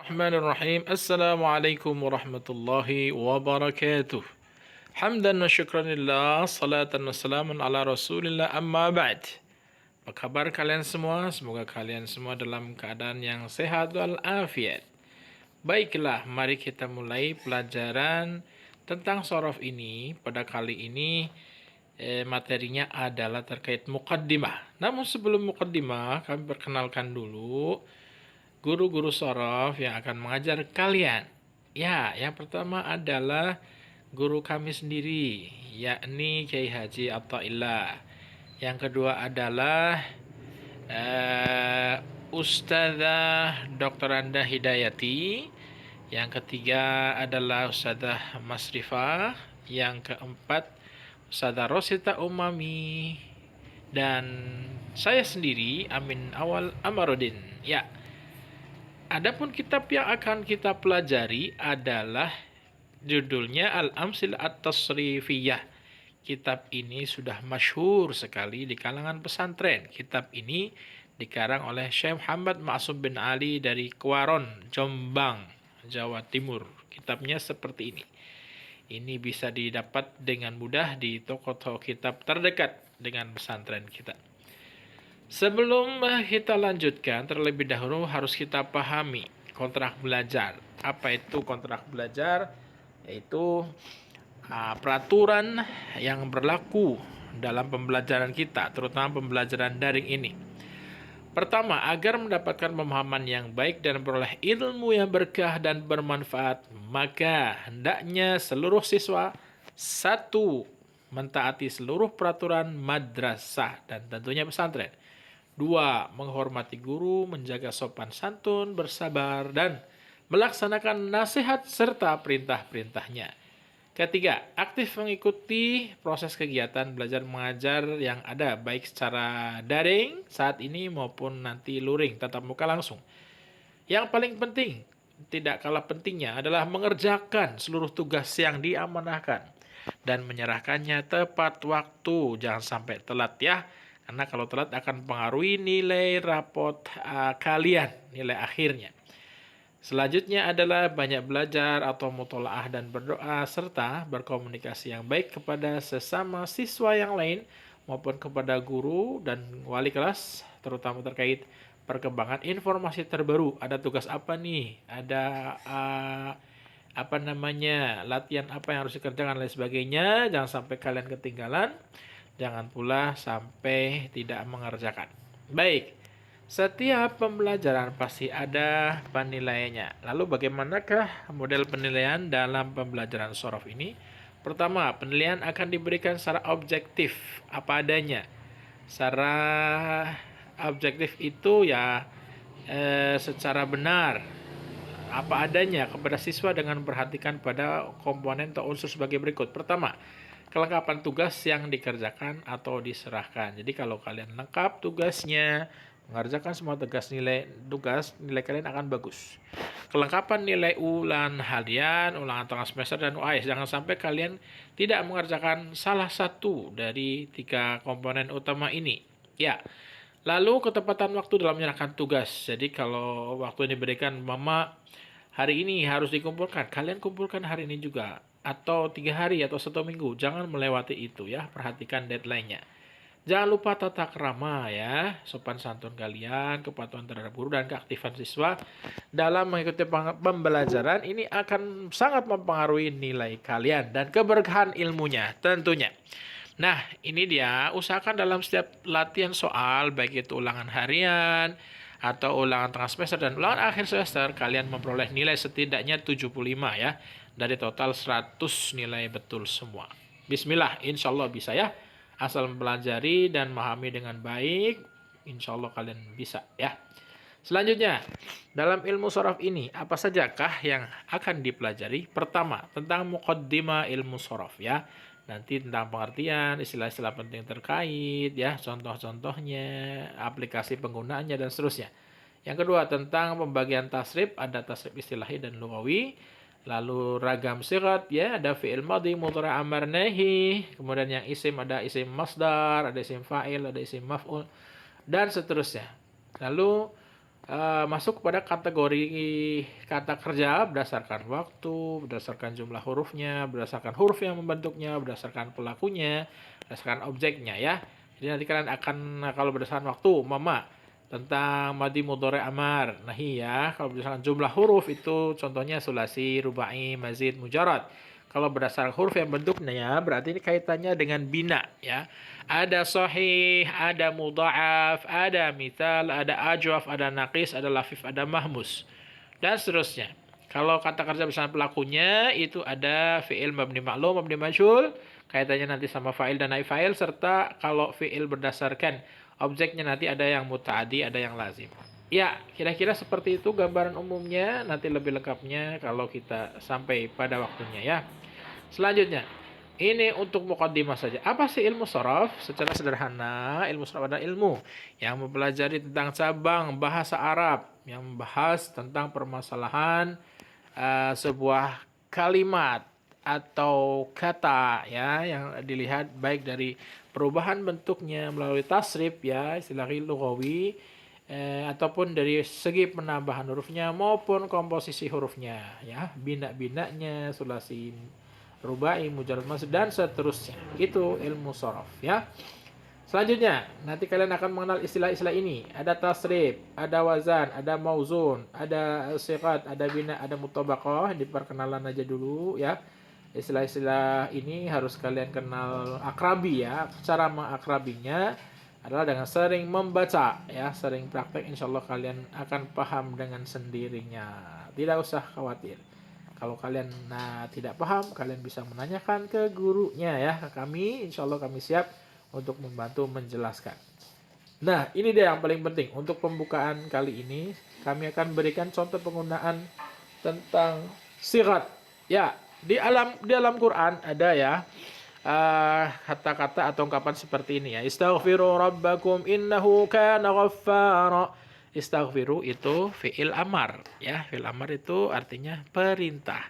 Bismillahirrahmanirrahim. Assalamualaikum warahmatullahi wabarakatuh. Hamdan wa syukran lillah, salatan wa salamun ala rasulillah, amma ba'd. Apa kabar kalian semua? Semoga kalian semua dalam keadaan yang sehat walafiat. Baiklah, mari kita mulai pelajaran tentang sorof ini. Pada kali ini materinya adalah terkait muqaddimah. Namun sebelum muqaddimah, kami perkenalkan dulu guru-guru sorof yang akan mengajar kalian. Ya, yang pertama adalah guru kami sendiri, yakni Kiai Haji Athaillah. Yang kedua adalah Ustazah Dr. Anda Hidayati. Yang ketiga adalah Ustazah Masrifah. Yang keempat Ustazah Rosita Umami. Dan saya sendiri Amin Awal Amarudin. Ya. Adapun kitab yang akan kita pelajari adalah judulnya Al-Amsil At-Tasrifiyah. Kitab ini sudah masyhur sekali di kalangan pesantren. Kitab ini dikarang oleh Syekh Muhammad Ma'sum bin Ali dari Kuaron, Jombang, Jawa Timur. Kitabnya seperti ini. Ini bisa didapat dengan mudah di toko-toko kitab terdekat dengan pesantren kita. Sebelum kita lanjutkan, terlebih dahulu harus kita pahami kontrak belajar. Apa itu kontrak belajar? Yaitu peraturan yang berlaku dalam pembelajaran kita, terutama pembelajaran daring ini. Pertama, agar mendapatkan pemahaman yang baik dan beroleh ilmu yang berkah dan bermanfaat, maka hendaknya seluruh siswa satu, mentaati seluruh peraturan madrasah dan tentunya pesantren. Dua, menghormati guru, menjaga sopan santun, bersabar, dan melaksanakan nasihat serta perintah-perintahnya. Ketiga, aktif mengikuti proses kegiatan belajar mengajar yang ada, baik secara daring saat ini maupun nanti luring, tatap muka langsung. Yang paling penting, tidak kalah pentingnya adalah mengerjakan seluruh tugas yang diamanahkan dan menyerahkannya tepat waktu, jangan sampai telat ya. Karena kalau telat akan mempengaruhi nilai rapot kalian, nilai akhirnya. Selanjutnya adalah banyak belajar atau mutolaah dan berdoa, serta berkomunikasi yang baik kepada sesama siswa yang lain maupun kepada guru dan wali kelas, terutama terkait perkembangan informasi terbaru. Ada tugas apa nih? Ada latihan apa yang harus dikerjakan dan lain sebagainya. Jangan sampai kalian ketinggalan. Jangan pula sampai tidak mengerjakan. Baik, setiap pembelajaran pasti ada penilaiannya. Lalu bagaimanakah model penilaian dalam pembelajaran sorof ini? Pertama, penilaian akan diberikan secara objektif, apa adanya. Secara objektif itu ya secara benar, apa adanya kepada siswa dengan memperhatikan pada komponen atau unsur sebagai berikut. Pertama, kelengkapan tugas yang dikerjakan atau diserahkan. Jadi kalau kalian lengkap tugasnya, mengerjakan semua nilai kalian akan bagus. Kelengkapan nilai ulangan harian, ulangan tengah semester, dan UAS. Jangan sampai kalian tidak mengerjakan salah satu dari 3 komponen utama ini. Ya. Lalu ketepatan waktu dalam menyerahkan tugas. Jadi kalau waktu yang diberikan mama hari ini harus dikumpulkan, kalian kumpulkan hari ini juga. Atau 3 hari atau 1 minggu. Jangan melewati itu ya. Perhatikan deadline-nya. Jangan lupa tata krama ya. Sopan santun kalian, kepatuhan terhadap guru, dan keaktifan siswa dalam mengikuti pembelajaran ini akan sangat mempengaruhi nilai kalian dan keberkahan ilmunya tentunya. Nah, ini dia. Usahakan dalam setiap latihan soal, baik itu ulangan harian atau ulangan tengah semester dan ulangan akhir semester, kalian memperoleh nilai setidaknya 75 ya. Dari total 100 nilai betul semua. Bismillah, insya Allah bisa ya. Asal mempelajari dan memahami dengan baik, insya Allah kalian bisa ya. Selanjutnya, dalam ilmu sorof ini, apa sajakah yang akan dipelajari? Pertama, tentang muqaddimah ilmu sorof ya. Nanti tentang pengertian, istilah-istilah penting terkait ya, contoh-contohnya, aplikasi penggunaannya, dan seterusnya. Yang kedua, tentang pembagian tasrif, ada tasrif istilahi dan lugawi. Lalu ragam sigat ya, ada fi'il madhi, mudhari', amar, nahi. Kemudian yang isim ada isim masdar, ada isim fa'il, ada isim maf'ul, dan seterusnya. Lalu masuk kepada kategori kata kerja berdasarkan waktu, berdasarkan jumlah hurufnya, berdasarkan huruf yang membentuknya, berdasarkan pelakunya, berdasarkan objeknya ya. Jadi nanti kalian akan kalau berdasarkan waktu, mama tentang madi mudhari amar. Nahi ya, kalau berdasarkan jumlah huruf itu contohnya sulasi, rubai, mazid, mujarrad. Kalau berdasarkan huruf yang bentuknya ya, berarti ini kaitannya dengan bina ya. Ada sahih, ada mudha'af, ada mithal, ada ajwaf, ada naqis, ada lafif, ada mahmus. Dan seterusnya. Kalau kata kerja bersama pelakunya itu ada fi'il mabni ma'lum, mabni majhul, kaitannya nanti sama fa'il dan naib fa'il, serta kalau fi'il berdasarkan objeknya nanti ada yang muta'adi, ada yang lazim. Ya, kira-kira seperti itu gambaran umumnya. Nanti lebih lengkapnya kalau kita sampai pada waktunya ya. Selanjutnya, ini untuk mukaddimah saja. Apa sih ilmu sharaf? Secara sederhana, ilmu sharaf adalah ilmu yang mempelajari tentang cabang bahasa Arab, yang membahas tentang permasalahan sebuah kalimat atau kata ya yang dilihat baik dari perubahan bentuknya melalui tasrif ya istilah lughawi ataupun dari segi penambahan hurufnya maupun komposisi hurufnya ya bina-binanya sulasi rubai mujarrad masd dan seterusnya itu ilmu sharaf ya. Selanjutnya, nanti kalian akan mengenal istilah-istilah ini. Ada tasrif, ada wazan, ada mauzun, ada siqat, ada bina, ada mutabaqah. Di perkenalan aja dulu ya. Istilah-istilah ini harus kalian kenal akrabi ya. Cara mengakrabinya adalah dengan sering membaca ya, sering praktek insya Allah kalian akan paham dengan sendirinya. Tidak usah khawatir. Kalau kalian tidak paham, kalian bisa menanyakan ke gurunya ya, ke kami. Insya Allah kami siap untuk membantu menjelaskan. Nah, ini dia yang paling penting. Untuk pembukaan kali ini, kami akan berikan contoh penggunaan tentang sirat. Ya, di dalam Quran ada ya kata-kata atau ungkapan seperti ini ya. Istaghfiru rabbakum innahu kana ghaffara. Istaghfiru itu fi'il amar ya. Fi'il amar itu artinya perintah.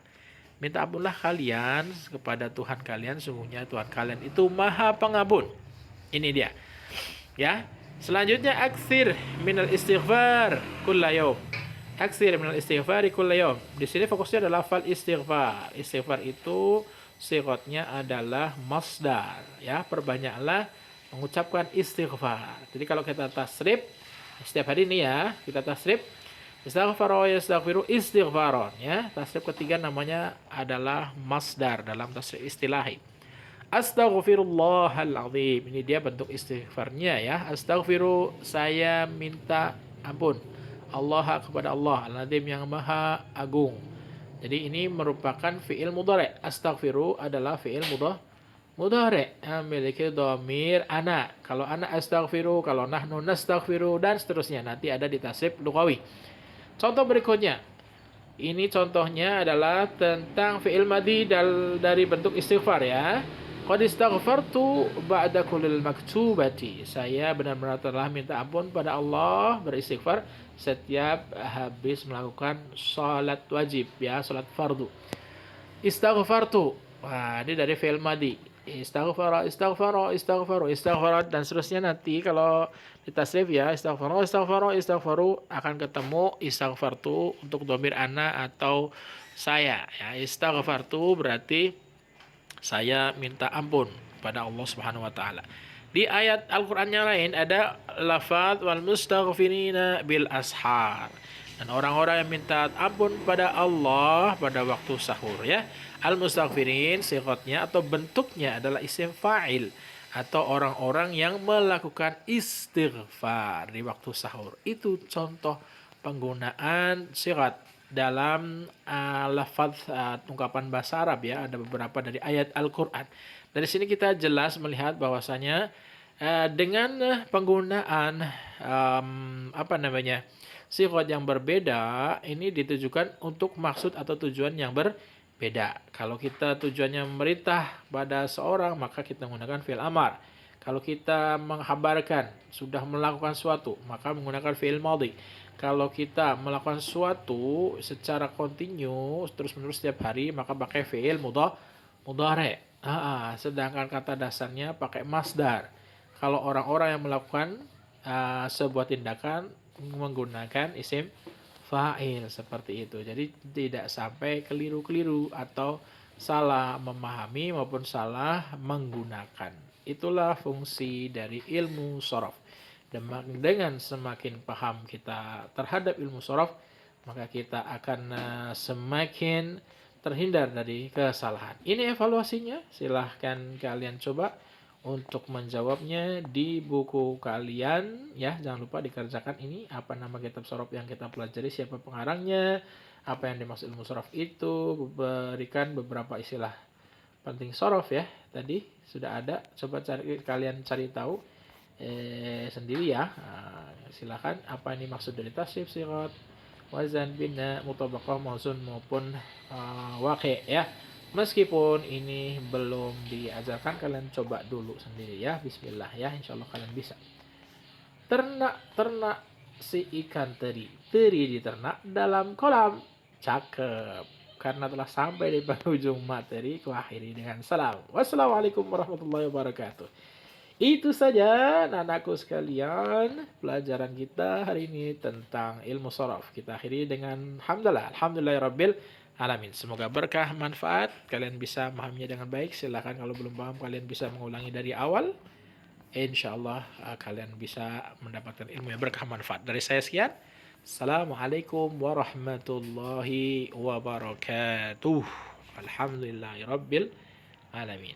Minta ampunlah kalian kepada Tuhan kalian, sungguhnya Tuhan kalian itu Maha Pengampun. Ini dia. Ya. Selanjutnya aksir minal istighfar kullayom. Aksir minal istighfar kullayom. Di sini fokusnya adalah lafal istighfar. Istighfar itu sigatnya adalah masdar, ya. Perbanyaklah mengucapkan istighfar. Jadi kalau kita tasrif setiap hari ini ya, kita tasrif istighfar yastaghfiru istighfaron ya. Tasrif ketiga namanya adalah masdar dalam tasrif istilahi. Astaghfirullahaladzim. Ini dia bentuk istighfarnya ya. Astaghfiru, saya minta ampun. Allah kepada Allah. Al-Azim yang maha agung. Jadi ini merupakan fi'il mudhari. Astaghfiru adalah fi'il mudhari. Memiliki dhamir ana. Kalau ana astaghfiru, kalau nahnu nastaghfiru, dan seterusnya. Nanti ada di tasrif lughawi. Contoh berikutnya. Ini contohnya adalah tentang fi'il madhi dari bentuk istighfar ya. Qad istaghfartu ba'da kullil maktubati. Saya benar-benar telah minta ampun pada Allah, beristighfar setiap habis melakukan salat wajib ya, salat fardu. Istaghfartu. Wah, ini dari fi'il madhi. Istaghfara, istaghfara, istaghfaru, istaghfarat dan seterusnya nanti kalau ditasrif ya, istaghfara, istaghfara, istaghfaru akan ketemu istaghfartu untuk dhamir ana atau saya ya. Istaghfartu berarti saya minta ampun pada Allah Subhanahu wa taala. Di ayat Al-Qur'an yang lain ada lafaz wal mustaghfirina bil ashar. Dan orang-orang yang minta ampun pada Allah pada waktu sahur ya. Al-mustaghfirin sifatnya atau bentuknya adalah isim fa'il atau orang-orang yang melakukan istighfar di waktu sahur. Itu contoh penggunaan sirat dalam lafaz ungkapan bahasa Arab ya, ada beberapa dari ayat Al-Qur'an. Dari sini kita jelas melihat bahwasanya dengan penggunaan sigat yang berbeda ini ditujukan untuk maksud atau tujuan yang berbeda. Kalau kita tujuannya memerintah pada seorang maka kita menggunakan fi'il amar. Kalau kita menghabarkan sudah melakukan suatu maka menggunakan fi'il madhi. Kalau kita melakukan sesuatu secara kontinu terus-menerus setiap hari maka pakai fi'il mudhari. Sedangkan kata dasarnya pakai masdar. Kalau orang-orang yang melakukan sebuah tindakan menggunakan isim fa'il seperti itu. Jadi tidak sampai keliru-keliru atau salah memahami maupun salah menggunakan. Itulah fungsi dari ilmu shorof. Dengan semakin paham kita terhadap ilmu shorof, maka kita akan semakin terhindar dari kesalahan. Ini evaluasinya, silahkan kalian coba untuk menjawabnya di buku kalian ya. Jangan lupa dikerjakan ini, apa nama kitab shorof yang kita pelajari, siapa pengarangnya, apa yang dimaksud ilmu shorof itu, berikan beberapa istilah penting shorof ya. Tadi sudah ada, coba kalian cari tahu sendiri ya. Silakan apa ini maksud dari tasrif, sirat, wazan, bina, mutabaqah, mauzun maupun waqi ya. Meskipun ini belum diajarkan, kalian coba dulu sendiri ya. Bismillah ya, insyaallah kalian bisa. Ternak si ikan teri. Teri diternak dalam kolam. Cakep. Karena telah sampai di penghujung materi, kuakhiri dengan salam. Wassalamualaikum warahmatullahi wabarakatuh. Itu saja anakku sekalian pelajaran kita hari ini tentang ilmu shorof. Kita akhiri dengan hamdalah. Alhamdulillahirabbil alamin. Semoga berkah, manfaat. Kalian bisa memahaminya dengan baik. Silahkan kalau belum paham kalian bisa mengulangi dari awal. Insyaallah kalian bisa mendapatkan ilmu yang berkah, manfaat. Dari saya sekian. Assalamualaikum warahmatullahi wabarakatuh. Alhamdulillahirabbil alamin.